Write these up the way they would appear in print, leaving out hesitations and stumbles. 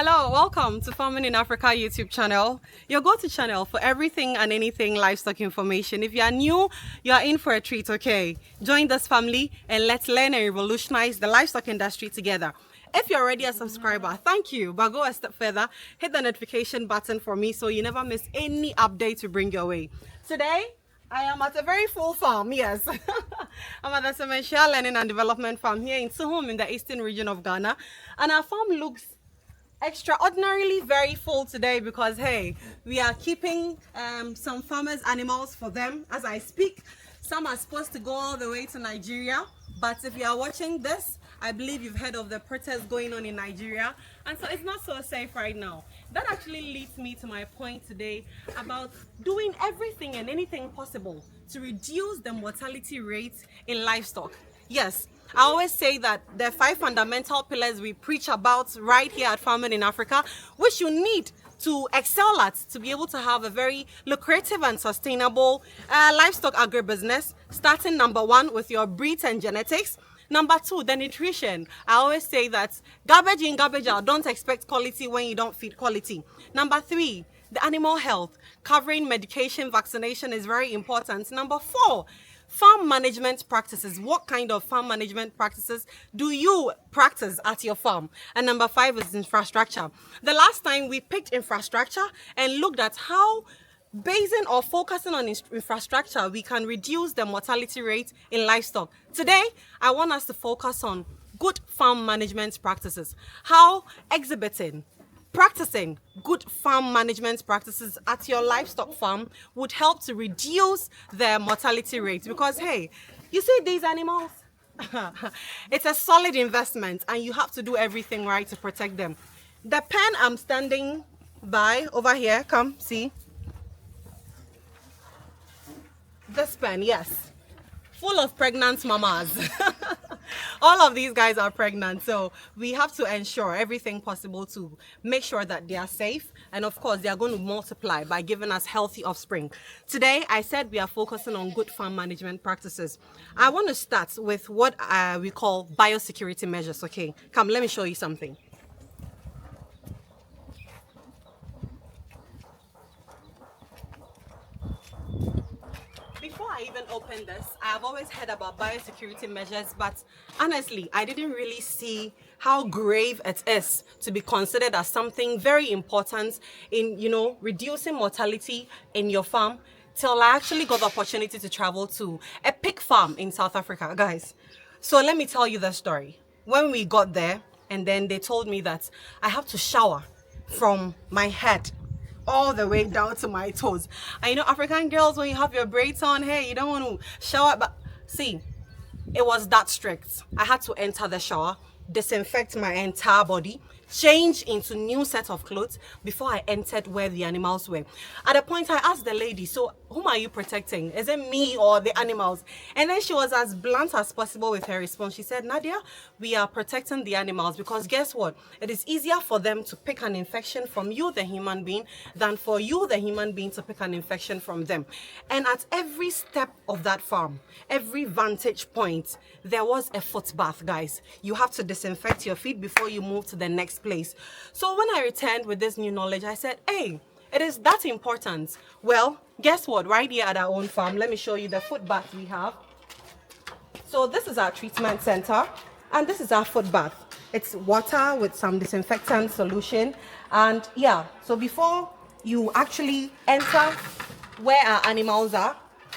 Hello, welcome to Farming in Africa YouTube channel, your go-to channel for everything and anything livestock information. If you are new, you are in for a treat, okay? Join this family and let's learn and revolutionize the livestock industry together. If you're already a subscriber, thank you, but go a step further, hit the notification button for me so you never miss any update we bring your way. Today, I am at a very full farm, yes. I'm at the Sementia Learning and Development Farm here in Suhum in the eastern region of Ghana. And our farm looks extraordinarily very full today because, hey, we are keeping some farmers' animals for them as I speak. Some are supposed to go all the way to Nigeria, but if you are watching this, I believe you've heard of the protests going on in Nigeria, and so it's not so safe right now. That actually leads me to my point today about doing everything and anything possible to reduce the mortality rate in livestock. Yes, I always say that there are 5 fundamental pillars we preach about right here at Farming in Africa, which you need to excel at to be able to have a very lucrative and sustainable livestock agribusiness, starting number 1 with your breeds and genetics. Number 2, the nutrition. I always say that garbage in, garbage out. Don't expect quality when you don't feed quality. Number 3, the animal health. Covering medication, vaccination is very important. Number 4, farm management practices. What kind of farm management practices do you practice at your farm? And number 5 is infrastructure. The last time we picked infrastructure and looked at how basing or focusing on infrastructure, we can reduce the mortality rate in livestock. Today, I want us to focus on good farm management practices. How practicing good farm management practices at your livestock farm would help to reduce the mortality rate. Because, hey, you see these animals? It's a solid investment and you have to do everything right to protect them. The pen I'm standing by over here, come see. This pen, yes, full of pregnant mamas. All of these guys are pregnant, so we have to ensure everything possible to make sure that they are safe, and of course they are going to multiply by giving us healthy offspring. Today I said we are focusing on good farm management practices. I want to start with what we call biosecurity measures. Okay, come, let me show you something. Before I even open this, I've always heard about biosecurity measures, but honestly, I didn't really see how grave it is to be considered as something very important in, reducing mortality in your farm till I actually got the opportunity to travel to a pig farm in South Africa, guys. So let me tell you the story. When we got there, and then they told me that I have to shower from my head all the way down to my toes. And African girls, when you have your braids on, hey, you don't want to shower. But see, it was that strict. I had to enter the shower, disinfect my entire body, change into new set of clothes before I entered where the animals were. At a point I asked the lady, so whom are you protecting? Is it me or the animals? And then she was as blunt as possible with her response. She said, Nadia, we are protecting the animals because guess what? It is easier for them to pick an infection from you, the human being, than for you, the human being, to pick an infection from them. And at every step of that farm, every vantage point, there was a foot bath, guys. You have to disinfect your feet before you move to the next place. So when I returned with this new knowledge, I said, hey, it is that important. Well, guess what? Right here at our own farm, let me show you the foot bath we have. So this is our treatment center, and this is our foot bath. It's water with some disinfectant solution. And yeah, so before you actually enter where our animals are,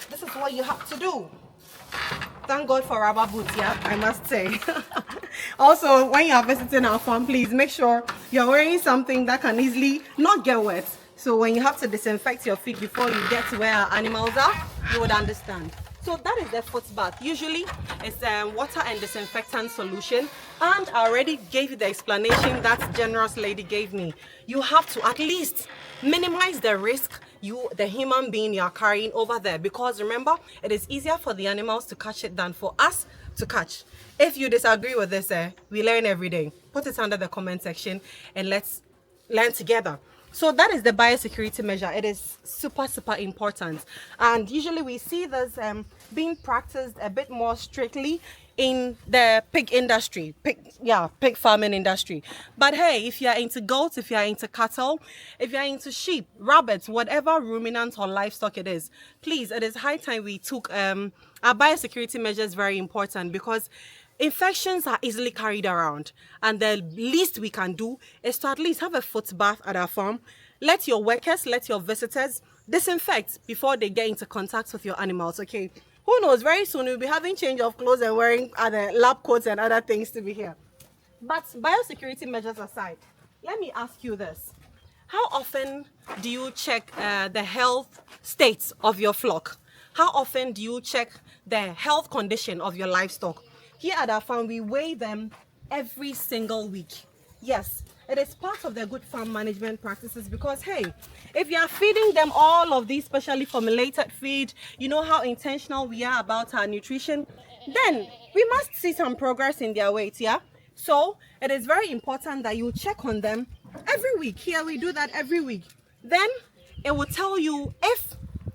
this is what you have to do. Thank God for rubber boots, yeah, I must say. Also, when you are visiting our farm, please make sure you're wearing something that can easily not get wet. So when you have to disinfect your feet before you get to where our animals are, you would understand. So that is the foot bath. Usually it's water and disinfectant solution. And I already gave you the explanation that generous lady gave me. You have to at least minimize the risk the human being you are carrying over there, because remember, it is easier for the animals to catch it than for us to catch. If you disagree with this, we learn every day. Put it under the comment section and let's learn together. So that is the biosecurity measure. It is super important, and usually we see this being practiced a bit more strictly in the pig industry, pig farming industry. But hey, if you're into goats, if you're into cattle, if you're into sheep, rabbits, whatever ruminant or livestock it is, please, it is high time we took our biosecurity measures very important, because infections are easily carried around, and the least we can do is to at least have a foot bath at our farm. Let your workers, let your visitors disinfect before they get into contact with your animals, okay? Who knows, very soon we'll be having change of clothes and wearing other lab coats and other things to be here. But biosecurity measures aside, let me ask you this. How often do you check the health states of your flock? How often do you check the health condition of your livestock? Here at our farm, we weigh them every single week. Yes, it is part of the good farm management practices, because hey, if you are feeding them all of these specially formulated feed, you know how intentional we are about our nutrition, then we must see some progress in their weight, yeah? So it is very important that you check on them every week. Here we do that every week. Then it will tell you if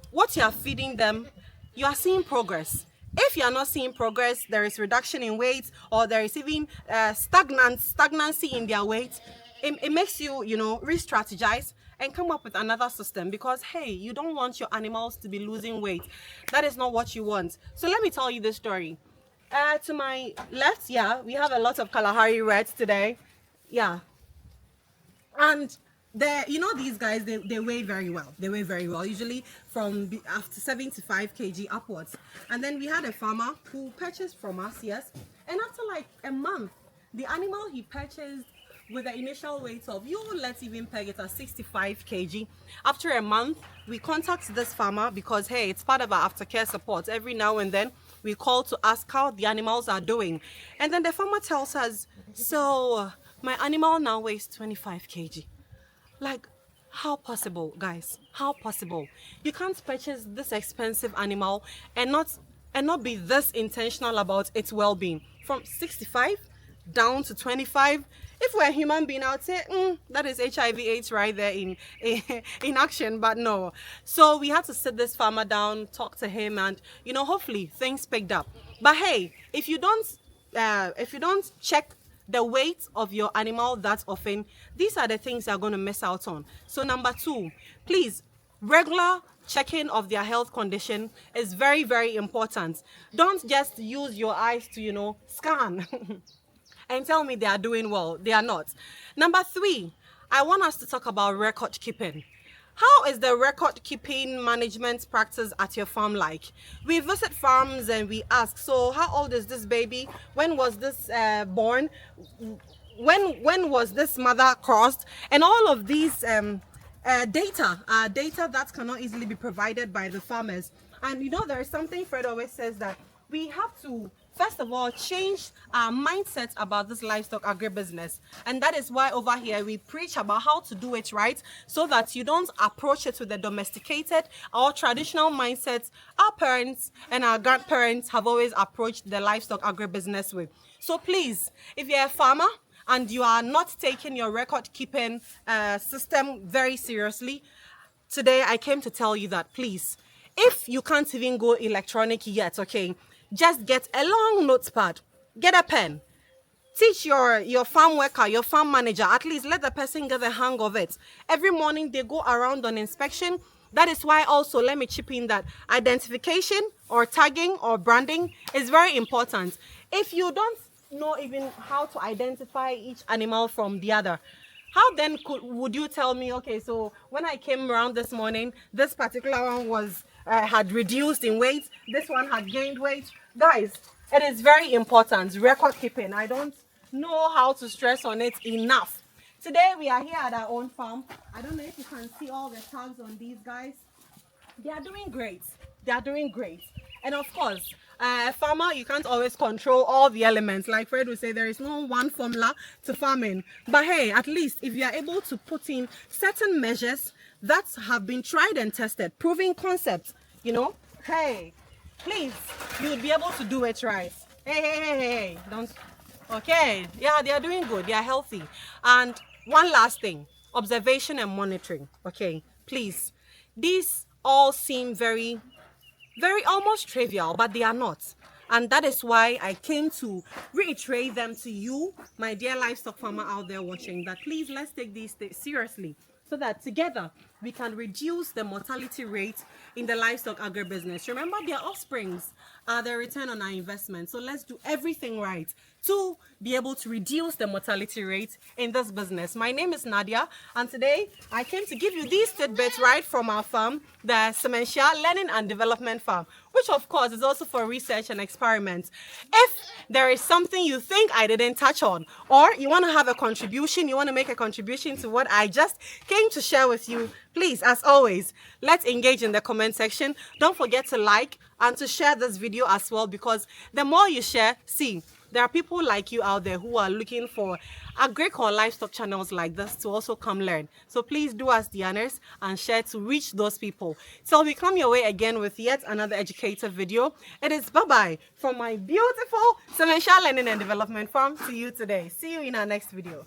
what you are feeding them, you are seeing progress. If you are not seeing progress, there is reduction in weight, or there is even stagnancy in their weight, it makes you, re-strategize and come up with another system, because hey, you don't want your animals to be losing weight. That is not what you want. So let me tell you this story. To my left, yeah, we have a lot of Kalahari Reds today. Yeah. And these guys, they weigh very well. They weigh very well, usually from after 75 kg upwards. And then we had a farmer who purchased from us, yes. And after like a month, the animal he purchased with the initial weight of, let's even peg it at 65 kg. After a month, we contact this farmer because, hey, it's part of our aftercare support. Every now and then, we call to ask how the animals are doing. And then the farmer tells us, so my animal now weighs 25 kg. Like, how possible, guys? How possible? You can't purchase this expensive animal and not be this intentional about its well-being. From 65 down to 25. If we're a human being, I would say that is HIV/AIDS right there in action, but no. So we had to sit this farmer down, talk to him, and hopefully things picked up. But hey, if you don't check the weight of your animal that often, these are the things you're going to miss out on. So number 2, please, regular checking of their health condition is very, very important. Don't just use your eyes to scan and tell me they are doing well. They are not. Number 3, I want us to talk about record keeping. How is the record keeping management practice at your farm like? We visit farms and we ask, so how old is this baby? When was this born? When was this mother crossed? And all of these data that cannot easily be provided by the farmers. And there is something Fred always says, that we have to, first of all, change our mindset about this livestock agribusiness. And that is why over here we preach about how to do it right, so that you don't approach it with the domesticated or traditional mindsets our parents and our grandparents have always approached the livestock agribusiness with. So please, if you're a farmer and you are not taking your record keeping system very seriously, today I came to tell you that, please, if you can't even go electronic yet, okay, just get a long notepad, get a pen, teach your farm worker, your farm manager, at least let the person get the hang of it. Every morning they go around on inspection. That is why also, let me chip in that identification or tagging or branding is very important. If you don't know even how to identify each animal from the other, how then would you tell me, okay, so when I came around this morning, this particular one had reduced in weight, this one had gained weight? Guys, it is very important, record keeping. I don't know how to stress on it enough. Today we are here at our own farm. I don't know if you can see all the tags on these guys. They are doing great. They are doing great. And of course, a farmer, you can't always control all the elements. Like Fred would say, there is no one formula to farming. But hey, at least if you are able to put in certain measures that have been tried and tested, proving concepts, hey, please, you would be able to do it right. Hey, don't. Okay, yeah, they are doing good. They are healthy. And one last thing, observation and monitoring. Okay, please, these all seem very, very almost trivial, but they are not. And that is why I came to reiterate them to you, my dear livestock farmer out there watching, that please let's take these seriously, so that together we can reduce the mortality rate in the livestock agribusiness. Remember, their offsprings are the return on our investment. So let's do everything right to be able to reduce the mortality rate in this business. My name is Nadia, and today I came to give you these tidbits right from our farm, the Sementia Learning and Development Farm, which of course is also for research and experiments. If there is something you think I didn't touch on, or you want to have a contribution, you want to make a contribution to what I just came to share with you, please, as always, let's engage in the comment section. Don't forget to like and to share this video as well, because the more you share, see, there are people like you out there who are looking for agric or livestock channels like this to also come learn. So please do us the honors and share to reach those people. So we come your way again with yet another educative video. It is bye-bye from my beautiful Sementia Learning and Development Farm to you today. See you in our next video.